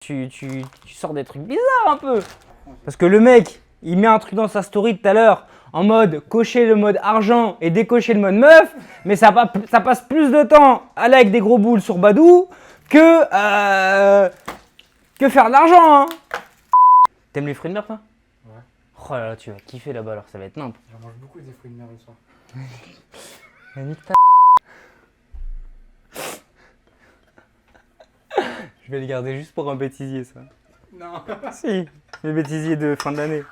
tu sors des trucs bizarres un peu. Parce que le mec, il met un truc dans sa story tout à l'heure en mode cocher le mode argent et décocher le mode meuf, mais ça passe plus de temps à aller avec des gros boules sur Badou que faire de l'argent. Hein. T'aimes les fruits de mer, toi? Ouais. Oh là là, tu vas kiffer là-bas alors, ça va être nimp. J'en mange beaucoup des fruits de mer le soir. Nique ta... Je vais le garder juste pour un bêtisier, ça. Non. Si, les bêtisiers de fin d'année.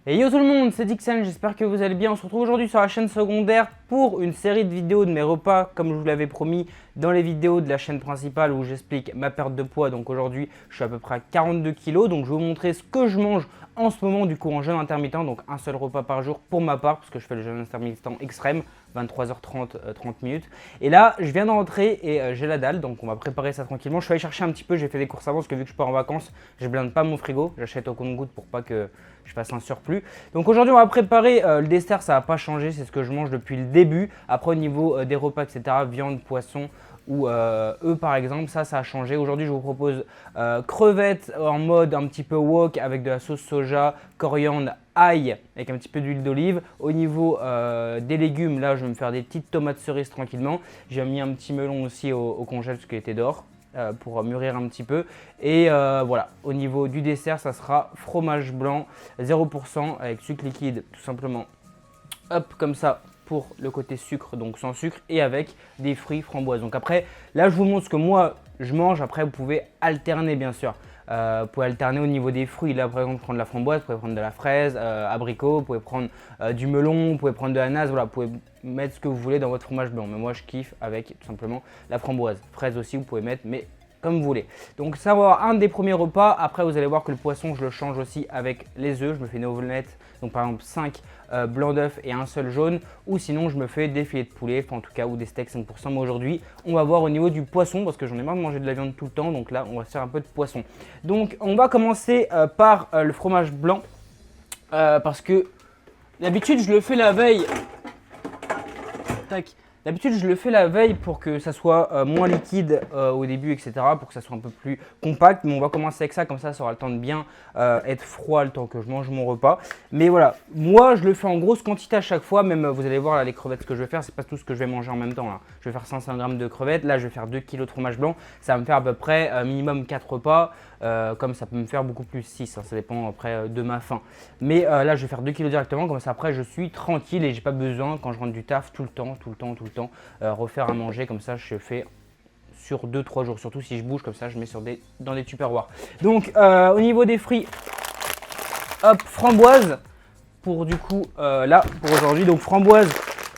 Et yo tout le monde, c'est Dixon, j'espère que vous allez bien. On se retrouve aujourd'hui sur la chaîne secondaire pour une série de vidéos de mes repas, comme je vous l'avais promis dans les vidéos de la chaîne principale où j'explique ma perte de poids. Donc aujourd'hui, je suis à peu près à 42 kg, donc je vais vous montrer ce que je mange en ce moment, du coup en jeûne intermittent, donc un seul repas par jour pour ma part, parce que je fais le jeûne intermittent extrême, 23h30, 30 minutes. Et là, je viens de rentrer et j'ai la dalle, donc on va préparer ça tranquillement. Je suis allé chercher un petit peu, j'ai fait des courses avant, parce que vu que je pars en vacances, je blinde pas mon frigo, j'achète au compte-gouttes pour pas que je fasse un surplus. Donc aujourd'hui, on va préparer le dessert, ça va pas changer, c'est ce que je mange depuis le début. Après, au niveau des repas, etc., viande, poisson, ou eux par exemple, ça a changé. Aujourd'hui je vous propose crevettes en mode un petit peu wok avec de la sauce soja, coriandre, ail avec un petit peu d'huile d'olive. Au niveau des légumes, là je vais me faire des petites tomates cerises tranquillement. J'ai mis un petit melon aussi au congèle parce qu'il était dehors pour mûrir un petit peu. Et voilà, au niveau du dessert, ça sera fromage blanc 0% avec sucre liquide tout simplement. Hop, comme ça pour le côté sucre, donc sans sucre, et avec des fruits framboises. Donc après, là je vous montre ce que moi je mange. Après vous pouvez alterner bien sûr. Vous pouvez alterner au niveau des fruits. Là par exemple, prendre de la framboise, vous pouvez prendre de la fraise, abricot, vous pouvez prendre du melon, vous pouvez prendre de l'ananas. Voilà, vous pouvez mettre ce que vous voulez dans votre fromage blanc. Mais moi je kiffe avec tout simplement la framboise. Fraise aussi vous pouvez mettre, mais comme vous voulez. Donc ça va avoir un des premiers repas. Après vous allez voir que le poisson je le change aussi avec les œufs. Je me fais une omelette, donc par exemple 5 blancs d'œufs et un seul jaune, ou sinon je me fais des filets de poulet, enfin en tout cas, ou des steaks 5%. Mais aujourd'hui on va voir au niveau du poisson parce que j'en ai marre de manger de la viande tout le temps, donc là on va se faire un peu de poisson. Donc on va commencer par le fromage blanc parce que d'habitude je le fais la veille. Tac. D'habitude, je le fais la veille pour que ça soit moins liquide au début, etc. Pour que ça soit un peu plus compact. Mais on va commencer avec ça, comme ça aura le temps de bien être froid le temps que je mange mon repas. Mais voilà, moi je le fais en grosse quantité à chaque fois. Même vous allez voir là, les crevettes que je vais faire, c'est pas tout ce que je vais manger en même temps. Là. Je vais faire 500 g de crevettes. Là, je vais faire 2 kg de fromage blanc. Ça va me faire à peu près minimum 4 repas. Comme ça peut me faire beaucoup plus 6, hein, ça dépend après de ma faim. Mais là je vais faire 2 kg directement, comme ça après je suis tranquille et j'ai pas besoin quand je rentre du taf tout le temps, refaire à manger. Comme ça je fais sur 2-3 jours, surtout si je bouge, comme ça je mets dans des tupperwares. Donc au niveau des fruits, hop, framboise pour du coup là pour aujourd'hui. Donc framboise,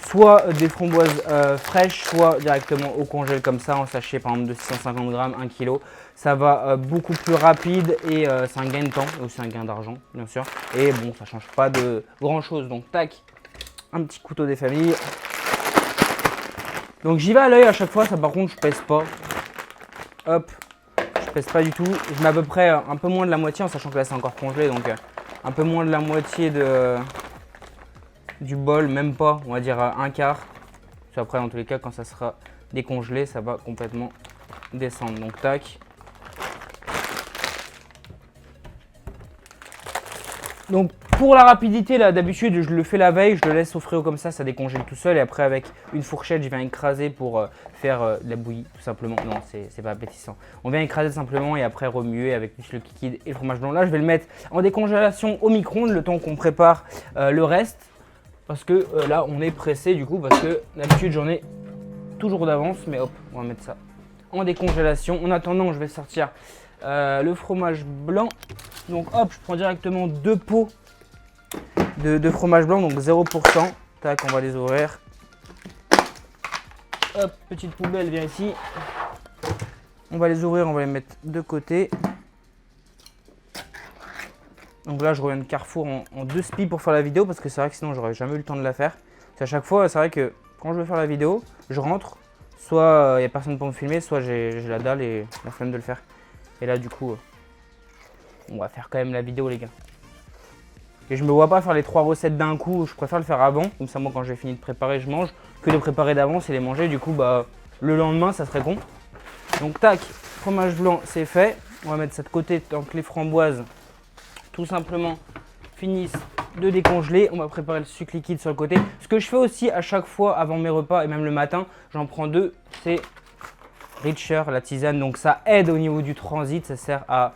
soit des framboises fraîches, soit directement au congèle comme ça en sachet par exemple de 650 g, 1 kg. Ça va beaucoup plus rapide et c'est un gain de temps, aussi un gain d'argent bien sûr. Et bon, ça change pas de grand chose. Donc tac, un petit couteau des familles. Donc j'y vais à l'œil à chaque fois, ça par contre je pèse pas. Hop, je pèse pas du tout. Je mets à peu près un peu moins de la moitié en sachant que là c'est encore congelé, donc un peu moins de la moitié du bol, même pas, on va dire un quart. Puis après dans tous les cas quand ça sera décongelé, ça va complètement descendre. Donc tac. Donc pour la rapidité, là d'habitude je le fais la veille, je le laisse au frigo comme ça décongèle tout seul. Et après avec une fourchette, je viens écraser pour faire de la bouillie tout simplement. Non, c'est pas appétissant. On vient écraser simplement et après remuer avec le liquide et le fromage blanc. Là je vais le mettre en décongélation au micro-ondes le temps qu'on prépare le reste. Parce que là on est pressé du coup, parce que d'habitude j'en ai toujours d'avance. Mais hop, on va mettre ça en décongélation. En attendant, je vais sortir le fromage blanc. Donc hop, je prends directement 2 pots de fromage blanc, donc 0%. Tac, on va les ouvrir. Hop, petite poubelle, viens ici. On va les ouvrir, on va les mettre de côté. Donc là, je reviens de Carrefour en 2 spies pour faire la vidéo, parce que c'est vrai que sinon, j'aurais jamais eu le temps de la faire. C'est à chaque fois, c'est vrai que quand je veux faire la vidéo, je rentre, soit il n'y a personne pour me filmer, soit j'ai la dalle et la flemme de le faire. Et là, du coup, on va faire quand même la vidéo, les gars. Et je me vois pas faire les 3 recettes d'un coup, je préfère le faire avant. Comme ça, moi, quand j'ai fini de préparer, je mange. Que de préparer d'avance et les manger, du coup, bah, le lendemain, ça serait con. Donc tac, fromage blanc, c'est fait. On va mettre ça de côté tant que les framboises, tout simplement, finissent de décongeler. On va préparer le sucre liquide sur le côté. Ce que je fais aussi à chaque fois avant mes repas et même le matin, j'en prends 2. C'est Richer, la tisane. Donc ça aide au niveau du transit. Ça sert à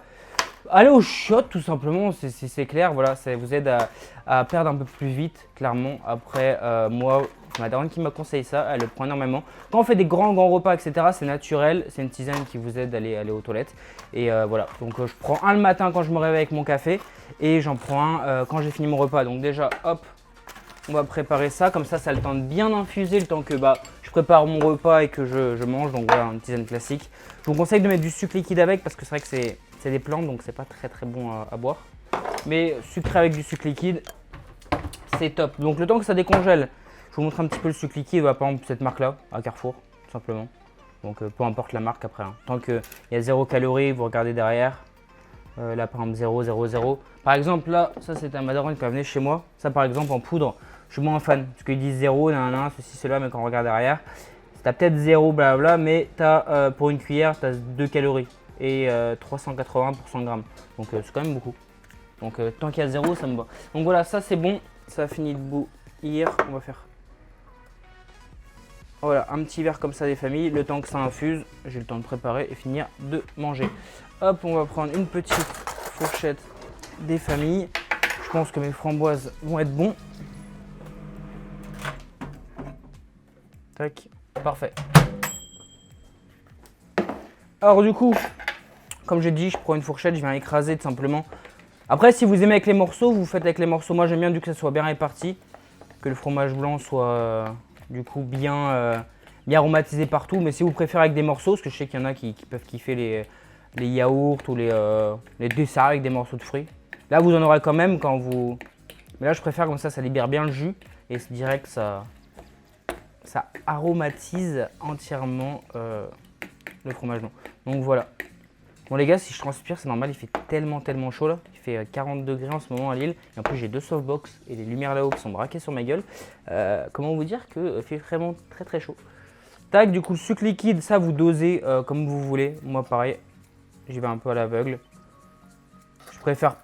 aller au shot tout simplement. C'est clair. Voilà, ça vous aide à perdre un peu plus vite, clairement. Après, moi, ma daronne qui m'a conseillé ça, elle le prend énormément. Quand on fait des grands repas, etc., c'est naturel. C'est une tisane qui vous aide à aller aux toilettes. Et voilà, donc je prends un le matin quand je me réveille avec mon café. Et j'en prends un quand j'ai fini mon repas. Donc déjà, hop, on va préparer ça. Comme ça a le temps de bien infuser, le temps que je prépare mon repas et que je mange. Donc voilà, une tisane classique. Je vous conseille de mettre du sucre liquide avec parce que c'est vrai que c'est des plantes, donc c'est pas très bon à boire. Mais sucré avec du sucre liquide, c'est top. Donc le temps que ça décongèle, je vous montre un petit peu le sucre liquide. Par exemple, cette marque-là, à Carrefour, tout simplement. Donc peu importe la marque après. Hein. Tant qu'il y a 0 calories, vous regardez derrière. Là par exemple 0, 0, 0. Par exemple là, ça c'est un madaron qui va venir chez moi. Ça par exemple en poudre, je suis moins fan. Parce qu'ils disent 0, ceci, cela, mais quand on regarde derrière, tu as peut-être 0, blablabla, mais tu as pour une cuillère, tu as 2 calories et 380 pour 100 grammes. Donc c'est quand même beaucoup. Donc tant qu'il y a 0, ça me va. Donc voilà, ça c'est bon, ça a fini de bouillir. On va faire voilà, un petit verre comme ça des familles. Le temps que ça infuse, j'ai le temps de préparer et finir de manger. Hop, on va prendre une petite fourchette des familles. Je pense que mes framboises vont être bons. Tac, parfait. Alors du coup, comme j'ai dit, je prends une fourchette, je viens écraser tout simplement. Après, si vous aimez avec les morceaux, vous faites avec les morceaux. Moi, j'aime bien du que ça soit bien réparti, que le fromage blanc soit du coup bien aromatisé partout. Mais si vous préférez avec des morceaux, parce que je sais qu'il y en a qui peuvent kiffer les yaourts ou les desserts avec des morceaux de fruits. Là, vous en aurez quand même quand vous... Mais là, je préfère comme ça libère bien le jus. Et c'est direct, ça aromatise entièrement le fromage blanc. Donc voilà. Bon les gars, si je transpire, c'est normal, il fait tellement chaud là. Il fait 40 degrés en ce moment à Lille. Et en plus, j'ai 2 softbox et les lumières là-haut qui sont braquées sur ma gueule. Comment vous dire que fait vraiment très chaud. Tac, du coup, le sucre liquide, ça vous dosez comme vous voulez. Moi, pareil, j'y vais un peu à l'aveugle. Je préfère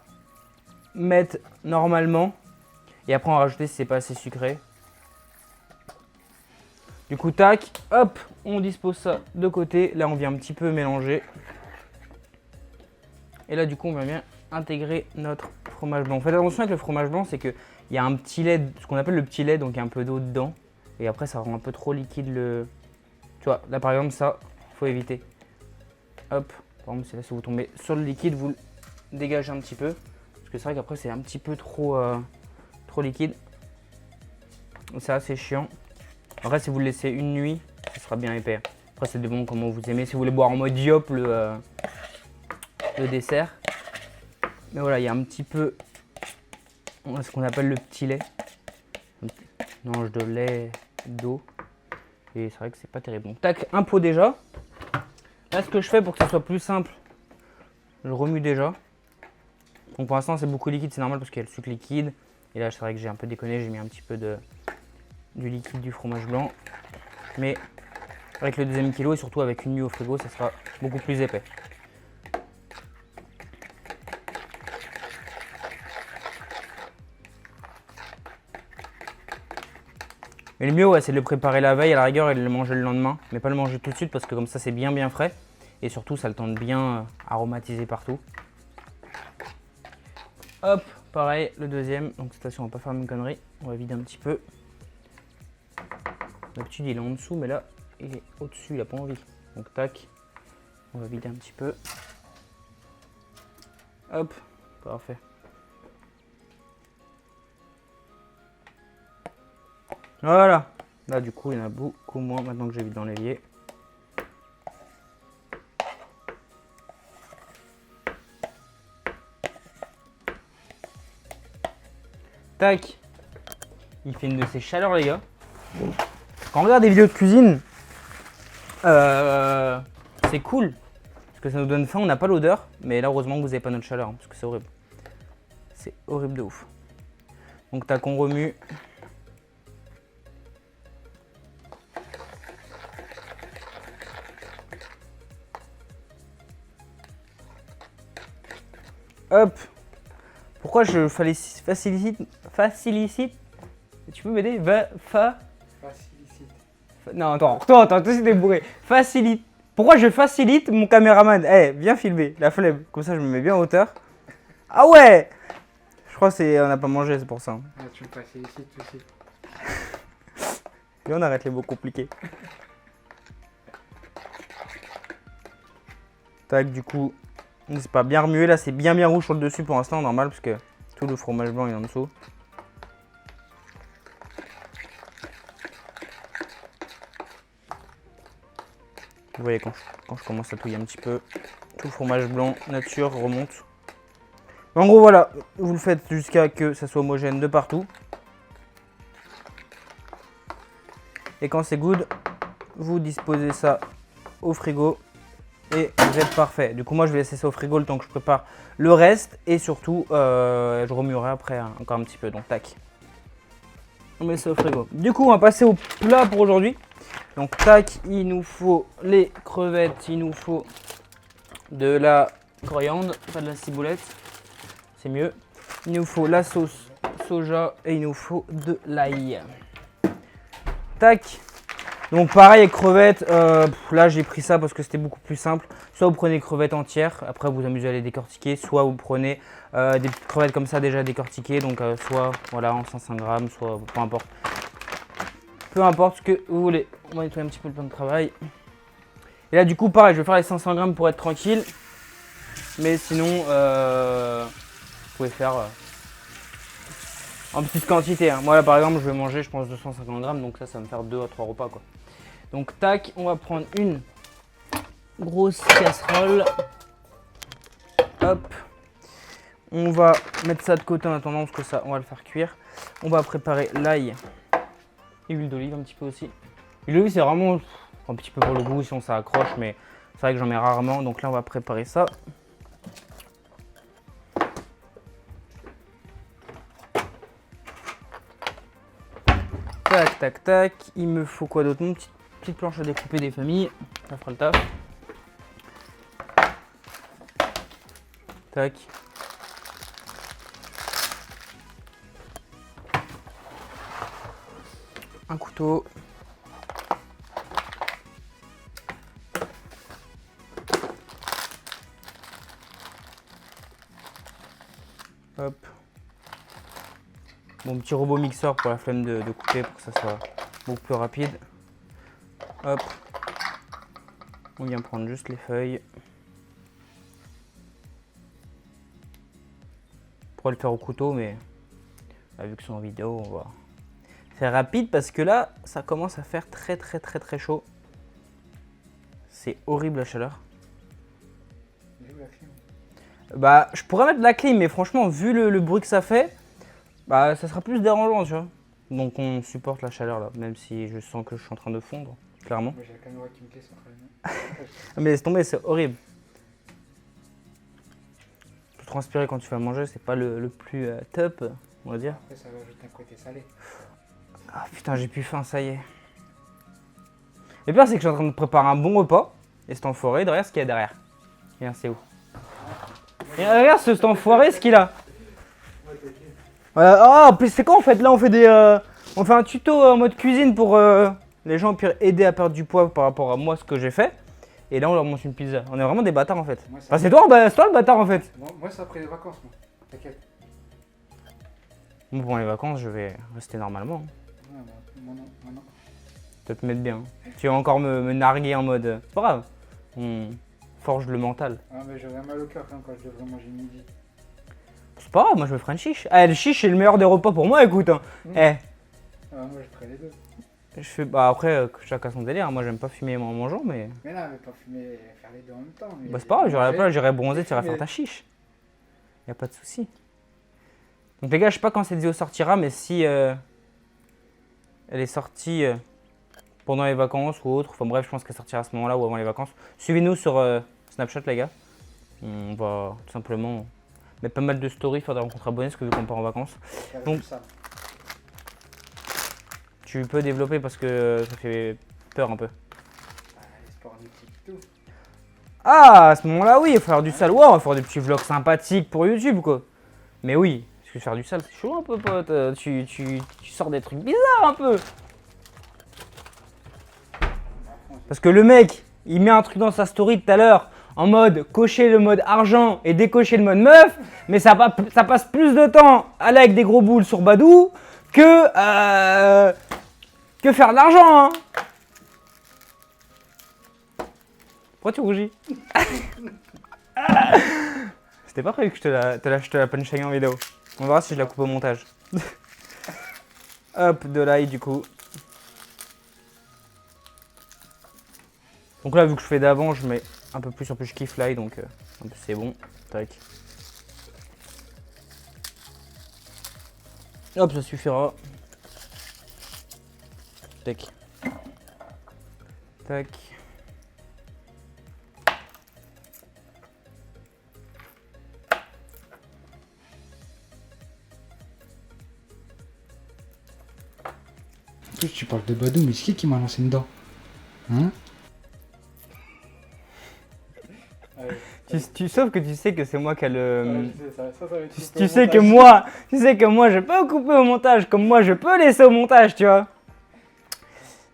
mettre normalement. Et après, en rajouter si c'est pas assez sucré. Du coup, tac, hop, on dispose ça de côté. Là, on vient un petit peu mélanger. Et là, du coup, on va bien intégrer notre fromage blanc. Faites attention avec le fromage blanc, c'est qu'il y a un petit lait, ce qu'on appelle le petit lait, donc il y a un peu d'eau dedans. Et après, ça rend un peu trop liquide le... Tu vois, là, par exemple, ça, il faut éviter. Hop, par exemple, là, si vous tombez sur le liquide, vous le dégagez un petit peu. Parce que c'est vrai qu'après, c'est un petit peu trop liquide. C'est assez chiant. Après, si vous le laissez une nuit, ce sera bien épais. Après, c'est bon comment vous aimez. Si vous voulez boire en mode diop le dessert. Mais voilà, il y a un petit peu ce qu'on appelle le petit lait. Un mélange de lait, d'eau. Et c'est vrai que c'est pas terrible. Donc, tac, un pot déjà. Là, ce que je fais pour que ce soit plus simple, je remue déjà. Donc, pour l'instant, c'est beaucoup liquide, c'est normal parce qu'il y a le sucre liquide. Et là, c'est vrai que j'ai un peu déconné, j'ai mis un petit peu du liquide du fromage blanc. Mais avec le deuxième kilo et surtout avec une nuit au frigo, ça sera beaucoup plus épais. Mais le mieux, ouais, c'est de le préparer la veille à la rigueur et de le manger le lendemain. Mais pas le manger tout de suite parce que comme ça, c'est bien frais. Et surtout, ça a le temps de bien aromatiser partout. Hop, pareil, le deuxième. Donc cette fois-ci, on va pas faire une connerie. On va vider un petit peu. D'habitude, il est en dessous, mais là, il est au-dessus, il n'a pas envie. Donc tac, on va vider un petit peu. Hop, parfait. Voilà. Là, du coup, il y en a beaucoup moins maintenant que j'ai vidé dans l'évier. Tac. Il fait une de ces chaleurs, les gars. Quand on regarde des vidéos de cuisine, c'est cool. Parce que ça nous donne faim, on n'a pas l'odeur. Mais là, heureusement que vous n'avez pas notre chaleur. Hein, parce que c'est horrible. C'est horrible de ouf. Donc, tac, on remue. Hop. Pourquoi je facilite. Tu peux m'aider? Facilite. Non, attends, t'es débourré. Facilite. Pourquoi je facilite mon caméraman? Eh, viens filmer, la flemme. Comme ça, je me mets bien en hauteur. Ah ouais! Je crois que on n'a pas mangé, c'est pour ça. Ah, tu me facilites aussi. Et on arrête les mots compliqués. Tac, du coup, c'est pas bien remué. Là, c'est bien rouge sur le dessus pour l'instant, normal, parce que tout le fromage blanc est en dessous. Vous voyez, quand je commence à touiller un petit peu, tout le fromage blanc nature remonte. En gros, voilà, vous le faites jusqu'à que ça soit homogène de partout. Et quand c'est good, vous disposez ça au frigo et vous êtes parfait. Du coup, moi, je vais laisser ça au frigo le temps que je prépare le reste et surtout, je remuerai après encore un petit peu. Donc, tac. On met ça au frigo. Du coup, on va passer au plat pour aujourd'hui. Donc, tac, il nous faut les crevettes, il nous faut de la coriandre, pas de la ciboulette, c'est mieux. Il nous faut la sauce soja et il nous faut de l'ail. Tac. Donc pareil avec crevettes, là j'ai pris ça parce que c'était beaucoup plus simple. Soit vous prenez crevettes entières, après vous amusez à les décortiquer, soit vous prenez des petites crevettes comme ça déjà décortiquées, donc soit voilà en 105 grammes, soit peu importe. Peu importe ce que vous voulez. On va nettoyer un petit peu le plan de travail. Et là du coup pareil, je vais faire les 500 grammes pour être tranquille. Mais sinon, vous pouvez faire en petite quantité. Hein. Moi là par exemple, je vais manger je pense 250 grammes, donc ça va me faire 2 à 3 repas quoi. Donc tac, on va prendre une grosse casserole. Hop. On va mettre ça de côté en attendant parce que ça, on va le faire cuire. On va préparer l'ail et l'huile d'olive un petit peu aussi. L'huile d'olive c'est vraiment un petit peu pour le goût, sinon ça accroche, mais c'est vrai que j'en mets rarement. Donc là on va préparer ça. Tac, tac, tac. Il me faut quoi d'autre? Une petite planche à découper des familles. Ça fera le taf. Tac. Un couteau. Hop. Mon petit robot mixeur pour la flemme de couper pour que ça soit beaucoup plus rapide. Hop. On vient prendre juste les feuilles. On pourrait le faire au couteau, mais vu que c'est en vidéo, on va faire rapide parce que là, ça commence à faire très chaud. C'est horrible la chaleur. Bah, je pourrais mettre de la clim, mais franchement, vu le bruit que ça fait, bah, ça sera plus dérangeant, tu vois. Donc, on supporte la chaleur là, même si je sens que je suis en train de fondre, clairement. Moi, j'ai la caméra qui me glisse entre les mains. Mais laisse tomber, c'est horrible. Transpirer quand tu vas manger, c'est pas le plus top, on va dire. Après, ça va ajouter un côté salé. Ah putain, j'ai plus faim, ça y est. Le pire, c'est que je suis en train de préparer un bon repas. Et cet enfoiré, derrière, ce qu'il y a derrière. Regarde, c'est où? Et regarde cet enfoiré, ce qu'il a. Ah, c'est quoi en fait? Là, on fait on fait un tuto en mode cuisine pour les gens pire aider à perdre du poids par rapport à moi, ce que j'ai fait. Et là, on leur montre une pizza. On est vraiment des bâtards en fait. Moi, Enfin, c'est toi le bâtard en fait. Moi, c'est après les vacances, moi. T'inquiète. Bon, pour les vacances, je vais rester normalement. Ouais, moi non. Tu vas te mettre bien. Tu vas encore me narguer en mode. C'est pas grave. On forge le mental. Ah, mais j'aurais mal au cœur quand je devrais manger midi. C'est pas grave, moi je me ferai une chiche. Eh, le chiche, c'est le meilleur des repas pour moi, écoute. Hein. Eh. Ah, moi, je ferais les deux. Je fais. Bah après, chacun son délire. Moi, j'aime pas fumer en mangeant, mais. Mais là, mais pas fumer, faire les deux en même temps. Mais Bah, c'est pas grave, j'aurais la manger, place, j'irai bronzer, tu iras fumer. faire ta chiche. Y a pas de souci. Donc, les gars, je sais pas quand cette vidéo sortira, mais si elle est sortie pendant les vacances ou autre, enfin bref, je pense qu'elle sortira à ce moment-là ou avant les vacances. Suivez-nous sur Snapchat, les gars. On va tout simplement mettre pas mal de stories, faire des rencontres abonnés, parce que vu qu'on part en vacances. Donc, ça. tu peux développer parce que ça fait peur un peu. Les sports du tout. Ah, à ce moment-là, oui, il faut faire du sale. Ouais, on va faire des petits vlogs sympathiques pour YouTube, quoi. Mais oui, parce que faire du sale, c'est chaud un peu, pote. Tu sors des trucs bizarres un peu. Parce que le mec, il met un truc dans sa story tout à l'heure, en mode cocher le mode argent et décocher le mode meuf, mais ça passe plus de temps à aller avec des gros boules sur Badou que faire de l'argent, hein. Pourquoi tu rougis? C'était pas prévu que je te la punchline en vidéo. On verra si je la coupe au montage. Hop, de l'ail du coup. Donc là, vu que je fais d'avant, je mets un peu plus, en plus je kiffe l'ail, donc c'est bon. Tac. Hop, ça suffira. Tac. Tac. En plus, tu parles de Badou, mais c'est qui m'a lancé une dent? Hein? Sauf que tu sais que c'est moi qui a le. Ouais, je sais, ça va être coupé Tu au sais que montage. moi je peux couper au montage, comme moi je peux laisser au montage, tu vois.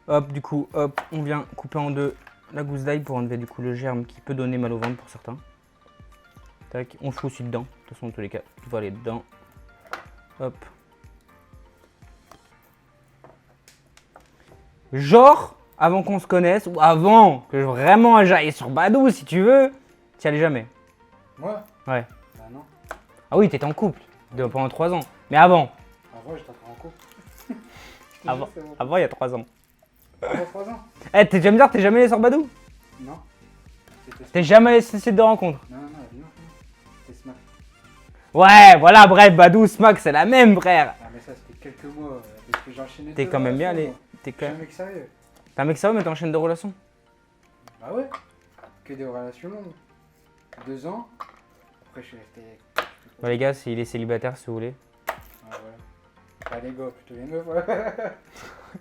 Hop, du coup, hop, on vient couper en deux la gousse d'ail pour enlever du coup le germe qui peut donner mal au ventre pour certains. Tac, on le fout aussi dedans. De toute façon, dans tous les cas, tout va aller dedans. Hop. Genre, avant qu'on se connaisse, ou avant que vraiment j'aille sur Badou, si tu veux, t'y allais jamais. Moi? Ouais. Bah non. Ah oui, t'étais en couple pendant 3 ans. Mais avant, Avant, j'étais encore en couple. Je te avant, jure, c'est bon. avant il y a 3 ans. Avant 3 ans? Eh, t'es déjà me dire, t'es jamais allé sur Badou? Non. C'était T'es jamais allé sur ce site de rencontre? Non, c'était Smack. Ouais, voilà, bref, Badou, Smack, c'est la même, frère. Ah, mais ça, c'était quelques mois. Parce que j'enchaînais. T'es deux quand même bien relations, allé. moi. T'es Je quand suis un même. mec sérieux. T'es un mec sérieux, mais t'enchaînes de relations? Bah ouais. Que des relations longues. 2 ans. Après, je suis resté. Bon, les gars, s'il est célibataire, si vous voulez. Ah, ouais. Pas les gars, plutôt les meufs. Ouais.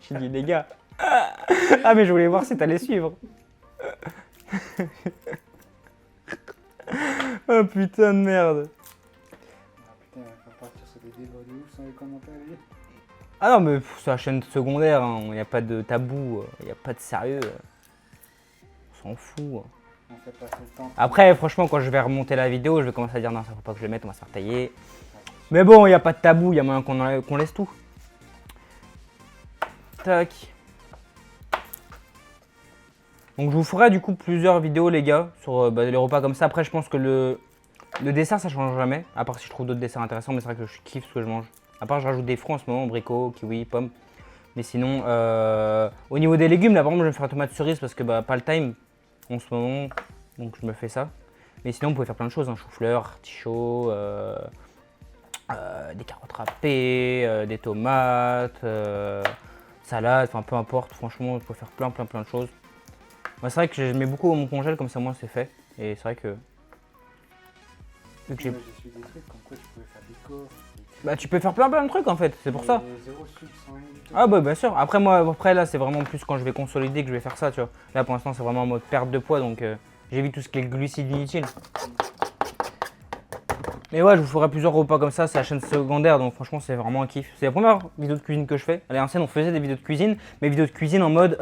J'ai dit, les gars. Ah, mais je voulais voir si t'allais suivre. Oh putain de merde. Ah putain, il va partir sur des débats de ouf sans les commentaires. Lui. Ah non, mais c'est la chaîne secondaire, il n'y a pas de tabou, il n'y a pas de sérieux. On s'en fout. On fait passer le temps. Après, franchement, quand je vais remonter la vidéo, je vais commencer à dire non, ça faut pas que je le mette, on va se faire tailler. Mais bon, il n'y a pas de tabou, il y a moyen qu'on laisse tout. Tac. Donc je vous ferai du coup plusieurs vidéos les gars sur les repas comme ça. Après je pense que le dessert ça change jamais. À part si je trouve d'autres desserts intéressants, mais c'est vrai que je kiffe ce que je mange. À part je rajoute des fruits en ce moment, abricots, kiwi, pommes. Mais sinon, au niveau des légumes, là par exemple je vais me faire tomate cerise parce que pas le time en ce moment. Donc je me fais ça. Mais sinon vous pouvez faire plein de choses, hein, chou-fleur, artichaut, des carottes râpées, des tomates, salade, enfin peu importe. Franchement, vous pouvez faire plein de choses. Moi, c'est vrai que je mets beaucoup mon congèle, comme ça, moi, c'est fait. Et c'est vrai que. Vu que j'ai. J'ai su des trucs comme quoi tu pouvais faire des coffres. Bah, tu peux faire plein de trucs en fait, c'est pour ça. Zéro sucre, sans rien du tout. Ah, bah, bien sûr. Après, moi, là, c'est vraiment plus quand je vais consolider que je vais faire ça, tu vois. Là, pour l'instant, c'est vraiment en mode perte de poids, donc j'évite tout ce qui est glucides inutiles. Mais ouais, je vous ferai plusieurs repas comme ça, c'est la chaîne secondaire, donc franchement, c'est vraiment un kiff. C'est la première vidéo de cuisine que je fais. À l'ancienne, on faisait des vidéos de cuisine, mais vidéos de cuisine en mode.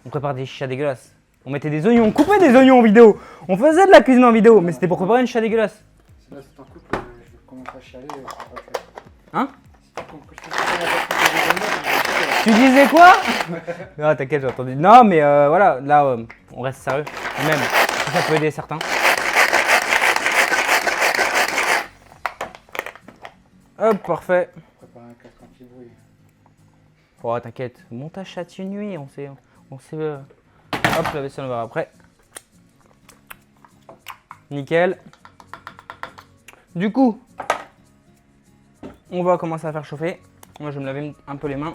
On prépare des chichas dégueulasses. On mettait des oignons, on coupait des oignons en vidéo. On faisait de la cuisine en vidéo, mais c'était pour préparer une chicha dégueulasse. Si là c'est en couple, je vais commencer à chialer. Ça va le faire. Hein? Si tu Tu disais quoi? Ah t'inquiète, j'ai entendu. Non mais voilà, là on reste sérieux. Et même, si ça peut aider certains. Hop, parfait. Préparer un casque anti-bruit. Oh t'inquiète, montage châtille nuit, on sait. Hop, la vaisselle on verra après. Nickel. Du coup, on va commencer à faire chauffer. Moi je vais me laver un peu les mains.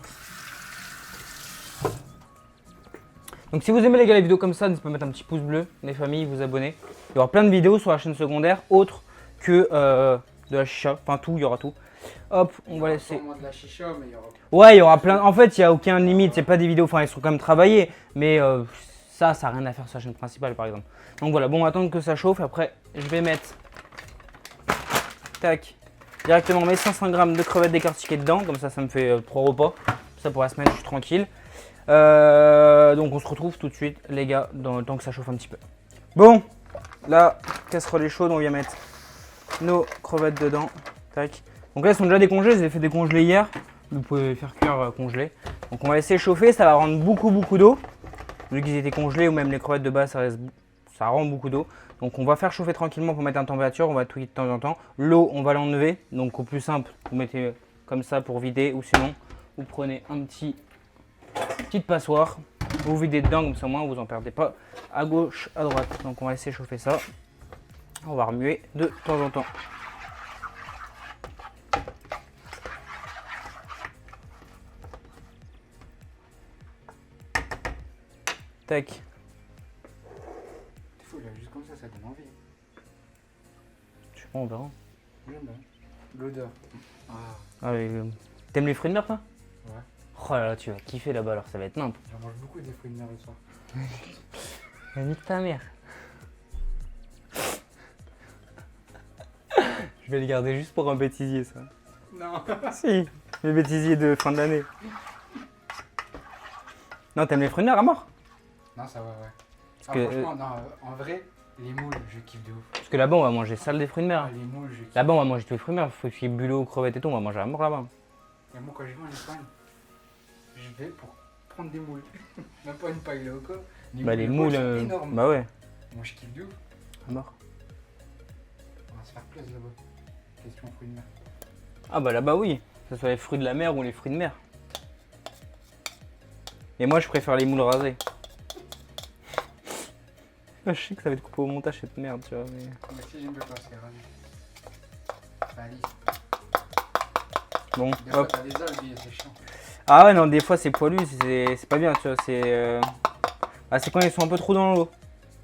Donc si vous aimez les gars les vidéos comme ça, n'hésitez pas à mettre un petit pouce bleu, les familles, vous abonner. Il y aura plein de vidéos sur la chaîne secondaire, autres que de la chicha, enfin tout, il y aura tout. Hop, on va laisser. De la chicha, mais il y aura... Ouais, il y aura plein. En fait, il n'y a aucune limite, c'est pas des vidéos, enfin, ils sont quand même travaillés, mais Ça n'a rien à faire sur la chaîne principale par exemple. Donc voilà, bon, on va attendre que ça chauffe. Après, je vais mettre, tac, directement mes 500 g de crevettes décortiquées dedans. Comme ça me fait 3 repas. Ça pour la semaine, je suis tranquille. Donc on se retrouve tout de suite, les gars, dans le temps que ça chauffe un petit peu. Bon, la casserole est chaude, on vient mettre nos crevettes dedans. Tac. Donc là, elles sont déjà décongelées, je les ai fait décongeler hier. Vous pouvez les faire cuire congelées. Donc on va laisser chauffer, ça va rendre beaucoup d'eau. Vu qu'ils étaient congelés ou même les crevettes de base, ça rend beaucoup d'eau. Donc on va faire chauffer tranquillement pour mettre en température, on va touiller de temps en temps. L'eau, on va l'enlever. Donc au plus simple, vous mettez comme ça pour vider ou sinon, vous prenez un petite passoire. Vous videz dedans comme ça au moins vous en perdez pas à gauche, à droite. Donc on va laisser chauffer ça. On va remuer de temps en temps. Tac. C'est fou, là, juste comme ça donne envie. Je sais pas, on verra. J'aime bien. L'odeur. Ah, t'aimes les fruits de mer toi? Ouais. Oh là là, tu vas kiffer là-bas alors, ça va être nimp. J'en mange beaucoup des fruits de mer le soir. Nique ta mère. Je vais le garder juste pour un bêtisier ça. Non. Si, les bêtisiers de fin de l'année. Non, t'aimes les fruits de mer à mort? Non, ça va, ouais. Parce que, franchement, non, en vrai, les moules, je kiffe de ouf. Parce que là-bas, on va manger sale des fruits de mer. Les moules, je kiffe. Là-bas, on va manger tous les fruits de mer. Faut qu'il y ait bulot, crevettes et tout. On va manger à mort là-bas. Et moi, quand je vais en Espagne, je vais pour prendre des moules. Même pas une paille loco. Bah, les moules. sont énormes. Bah ouais. Moi, je kiffe de ouf. À mort. On va se faire plaisir là-bas. Question fruits de mer. Ah bah là-bas, oui. Que ce soit les fruits de la mer ou les fruits de mer. Et moi, je préfère les moules rasées. Je sais que ça va être coupé au montage cette merde, tu vois. Mais si, j'aime bien quand c'est rasé. Ça lisse. bon, Des fois, hop. t'as des algues, c'est chiant. Ah ouais, non, des fois c'est poilu, c'est pas bien, tu vois. Ah, c'est quand ils sont un peu trop dans l'eau.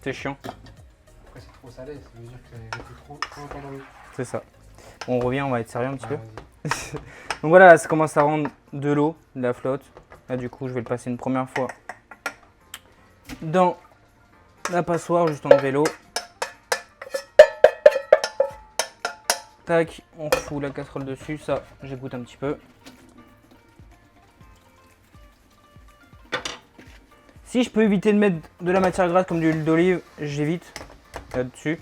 C'est chiant. Après, c'est trop salé, ça veut dire que c'est trop longtemps dans l'eau. C'est ça. Bon, on revient, on va être sérieux un petit peu. Vas-y. Donc voilà, là, ça commence à rendre de l'eau, de la flotte. Là, du coup, je vais le passer une première fois dans la passoire, juste enlever l'eau. Tac, on refout la casserole dessus. Ça, j'écoute un petit peu. Si je peux éviter de mettre de la matière grasse comme de l'huile d'olive, j'évite là-dessus.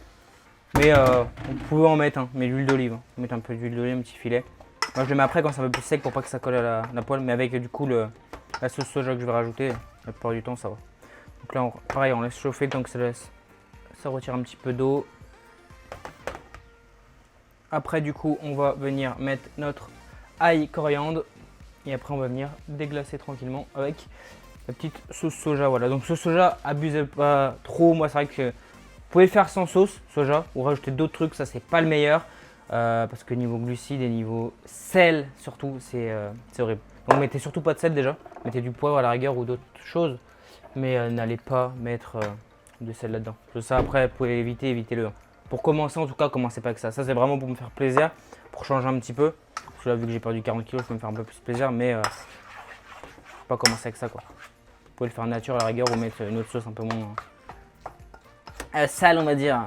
Mais on pouvait en mettre, hein, mais l'huile d'olive. Mettre un peu d'huile d'olive, un petit filet. Moi je le mets après quand c'est un peu plus sec pour pas que ça colle à la poêle. Mais avec du coup la sauce soja que je vais rajouter, la plupart du temps ça va. Donc là pareil, on laisse chauffer le temps que ça retire un petit peu d'eau. Après du coup on va venir mettre notre ail coriandre. Et après on va venir déglacer tranquillement avec la petite sauce soja. Voilà, donc sauce soja, abusez pas trop. Moi c'est vrai que vous pouvez le faire sans sauce soja ou rajouter d'autres trucs, ça c'est pas le meilleur. Parce que niveau glucides et niveau sel surtout c'est horrible. Donc mettez surtout pas de sel déjà, mettez du poivre à la rigueur ou d'autres choses. Mais n'allez pas mettre de sel là-dedans. Ça après vous pouvez évitez-le. Pour commencer en tout cas, commencez pas avec ça. Ça c'est vraiment pour me faire plaisir, pour changer un petit peu. Parce que là vu que j'ai perdu 40 kg, je peux me faire un peu plus plaisir. Mais pas commencer avec ça quoi. Vous pouvez le faire nature à la rigueur ou mettre une autre sauce un peu moins sale on va dire.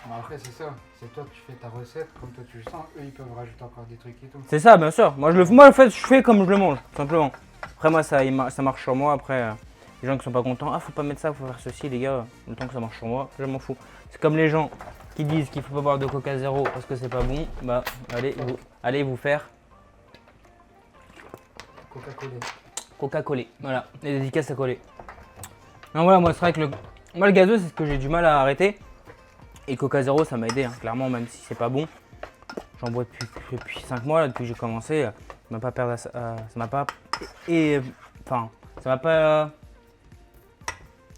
Bon, après c'est ça, c'est toi qui fais ta recette, comme toi tu le sens, eux ils peuvent rajouter encore des trucs et tout. C'est ça, bien sûr. Moi, en fait, je fais comme je le mange, tout simplement. Après, moi, ça marche sur moi. Après, les gens qui sont pas contents, ah, faut pas mettre ça, faut faire ceci, les gars. Le temps que ça marche sur moi, je m'en fous. C'est comme les gens qui disent qu'il faut pas boire de Coca Zéro parce que c'est pas bon. Bah, allez vous faire Coca-Cola. Voilà, les dédicaces à coller. Non, voilà, moi, c'est vrai que le gazeux, c'est ce que j'ai du mal à arrêter. Et Coca Zéro, ça m'a aidé, hein. Clairement, même si c'est pas bon. J'en bois depuis 5 mois, là, depuis que j'ai commencé. Ça m'a pas perdu, ça m'a pas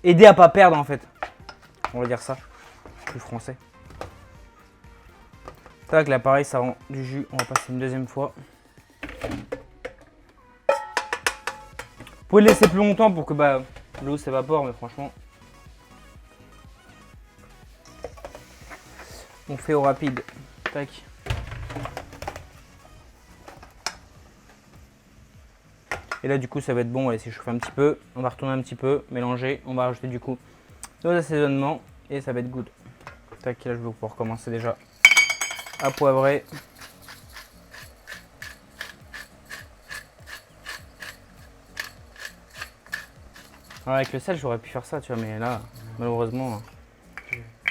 aidé à pas perdre en fait. On va dire ça, plus français. Tac, là pareil, ça rend du jus. On va passer une deuxième fois. Vous pouvez le laisser plus longtemps pour que l'eau s'évapore, mais franchement, on fait au rapide. Tac. Et là du coup ça va être bon, on va laisser chauffer un petit peu, on va retourner un petit peu, mélanger, on va rajouter du coup nos assaisonnements et ça va être good. Tac, là je vais pouvoir commencer déjà à poivrer. Alors avec le sel j'aurais pu faire ça tu vois, mais là malheureusement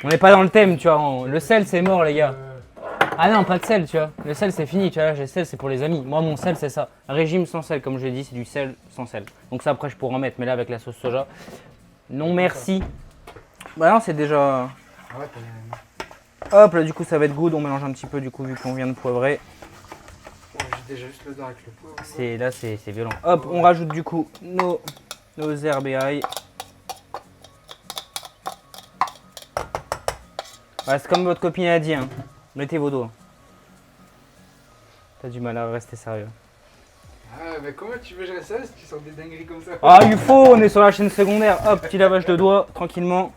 on n'est pas dans le thème tu vois, le sel c'est mort les gars. Ah non, pas de sel, tu vois. Le sel, c'est fini, tu vois. Là, le sel, c'est pour les amis. Moi, mon sel, c'est ça. Régime sans sel, comme je l'ai dit, c'est du sel sans sel. Donc ça, après, je pourrais en mettre. Mais là, avec la sauce soja, non merci. Bah non, c'est déjà... Ah ouais, t'as Hop, là, du coup, ça va être good. On mélange un petit peu, du coup, vu qu'on vient de poivrer. j'ai déjà juste l'odeur avec le poivre. Là, c'est violent. Hop, on rajoute, du coup, nos herbes et ail. Ouais, c'est comme votre copine a dit, hein. Mettez vos doigts. T'as du mal à rester sérieux. Ah, mais comment tu veux gérer ça si tu sors des dingueries comme ça? Ah, il faut, on est sur la chaîne secondaire. Hop, petit lavage de doigts, tranquillement.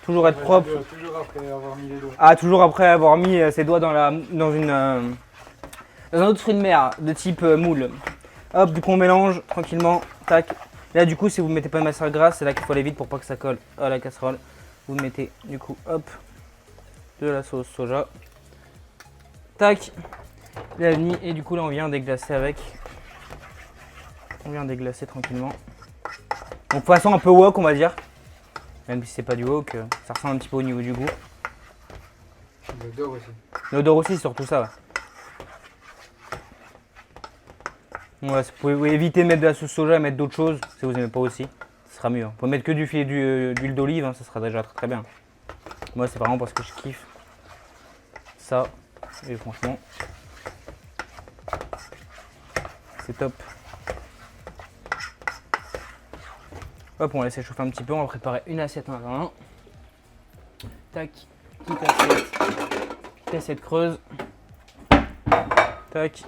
Toujours être propre. Toujours après avoir mis les doigts. Ah, toujours après avoir mis ses doigts dans un autre fruit de mer de type moule. Hop, du coup, on mélange tranquillement. Tac. Là, du coup, si vous ne mettez pas de matière grasse, c'est là qu'il faut aller vite pour pas que ça colle à la casserole. Vous mettez, du coup, hop, de la sauce soja. Tac. La vanille. Et du coup, là, on vient déglacer avec. On vient déglacer tranquillement. Donc, façon un peu wok, on va dire. Même si c'est pas du wok, ça ressemble un petit peu au niveau du goût. L'odeur aussi. L'odeur aussi, c'est surtout ça. Ouais. Ouais, vous pouvez éviter de mettre de la sauce soja et mettre d'autres choses si vous n'aimez pas aussi. Ce sera mieux. Vous pouvez mettre que du filet d'huile d'olive, hein, ça sera déjà très bien. Moi, c'est vraiment parce que je kiffe ça. Et franchement, c'est top. Hop, on va laisser chauffer un petit peu. On va préparer une assiette en attendant. Tac, petite assiette creuse. Tac.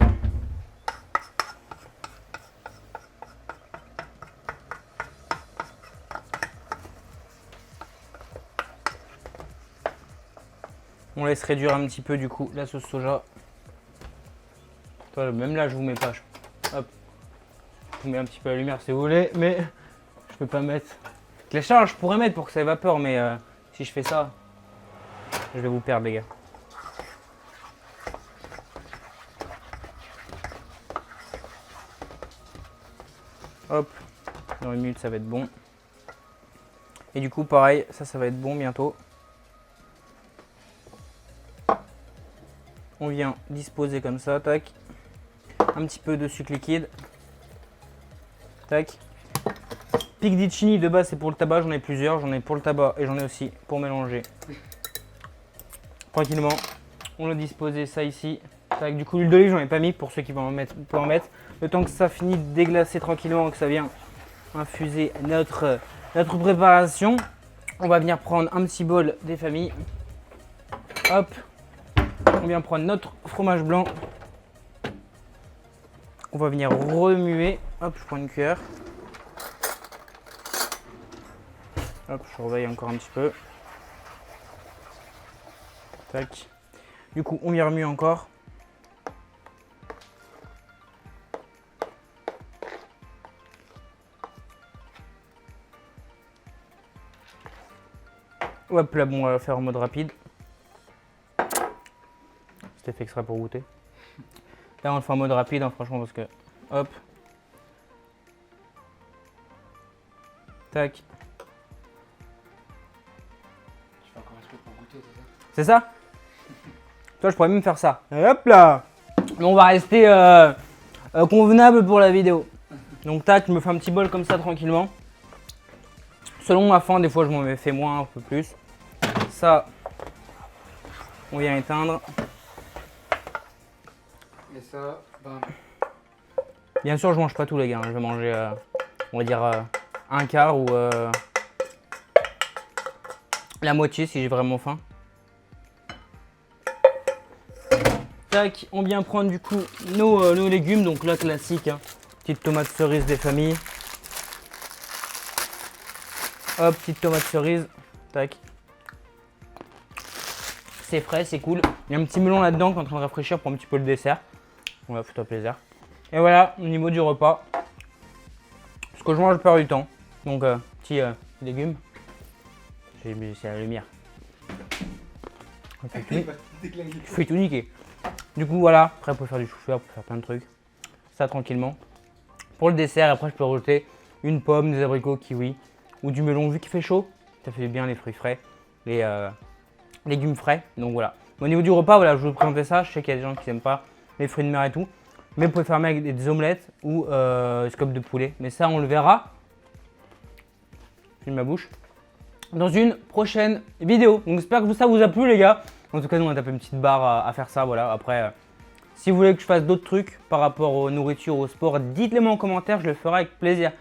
On laisse réduire un petit peu du coup la sauce soja. Toi, même là, je vous mets pas. Hop. Je vous mets un petit peu la lumière si vous voulez, mais je peux pas mettre. Les charges, je pourrais mettre pour que ça évapore, mais si je fais ça, je vais vous perdre, les gars. Hop. Dans une minute, ça va être bon. Et du coup, pareil, ça va être bon bientôt. On vient disposer comme ça, tac. Un petit peu de sucre liquide. Tac. Picticini de base c'est pour le tabac, j'en ai plusieurs, j'en ai pour le tabac et j'en ai aussi pour mélanger. Tranquillement, on a disposé ça ici. Tac. Du coup l'huile d'olive j'en ai pas mis pour ceux qui vont en mettre, pour en mettre. Le temps que ça finit de déglacer tranquillement, que ça vient infuser notre préparation, on va venir prendre un petit bol des familles. Hop. On vient prendre notre fromage blanc. On va venir remuer. Hop, je prends une cuillère. Hop, je surveille encore un petit peu. Tac. Du coup, on vient remuer encore. Hop, là, bon, on va le faire en mode rapide. C'était fait exprès pour goûter. Là, on le fait en mode rapide, hein, franchement, parce que... Hop. Tac. Tu fais encore un truc pour goûter, c'est ça? C'est ça? Toi, je pourrais même faire ça. Et hop là. Mais on va rester convenable pour la vidéo. Donc tac, je me fais un petit bol comme ça tranquillement. Selon ma faim, des fois je m'en fais moins, un peu plus. Ça, on vient éteindre. Et ça, bam. Bien sûr, je mange pas tout les gars. Je vais manger, on va dire, un quart ou la moitié si j'ai vraiment faim. Tac, on vient prendre du coup nos légumes. Donc là, classique, hein. Petite tomate cerise des familles. Hop, petite tomate cerise. Tac. C'est frais, c'est cool. Il y a un petit melon là-dedans qui est en train de rafraîchir pour un petit peu le dessert. Voilà, fais-toi plaisir. Et voilà, au niveau du repas, que je mange la plupart du temps. Donc, petit légumes. C'est la lumière. Tu fais tout niquer. Du coup, voilà. Après, on peut faire du chou-fleur, on peut faire plein de trucs. Ça, tranquillement. Pour le dessert, après, je peux rajouter une pomme, des abricots, kiwi ou du melon. Vu qu'il fait chaud, ça fait bien les fruits frais, les légumes frais. Donc, voilà. Au niveau du repas, voilà, je vais vous présenter ça. Je sais qu'il y a des gens qui n'aiment pas les fruits de mer et tout. Mais vous pouvez faire avec des omelettes ou des scopes de poulet. Mais ça, on le verra. J'ai ma bouche. Dans une prochaine vidéo. Donc j'espère que ça vous a plu les gars. En tout cas nous on a tapé une petite barre à faire ça. Voilà. Après si vous voulez que je fasse d'autres trucs par rapport aux nourritures, au sport, dites-les moi en commentaire, je le ferai avec plaisir.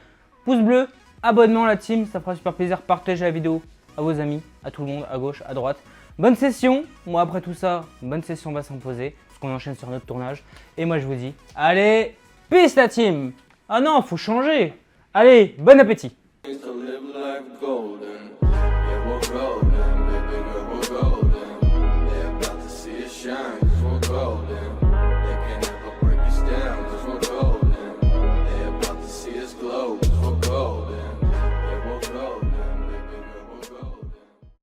Pouce bleu, abonnement à la team, ça fera super plaisir. Partagez la vidéo à vos amis, à tout le monde, à gauche, à droite. Bonne session. Moi après tout ça, une bonne session va s'imposer. Parce qu'on enchaîne sur notre tournage. Et moi je vous dis, allez, peace la team. Ah non, faut changer. Allez, bon appétit. To live life golden.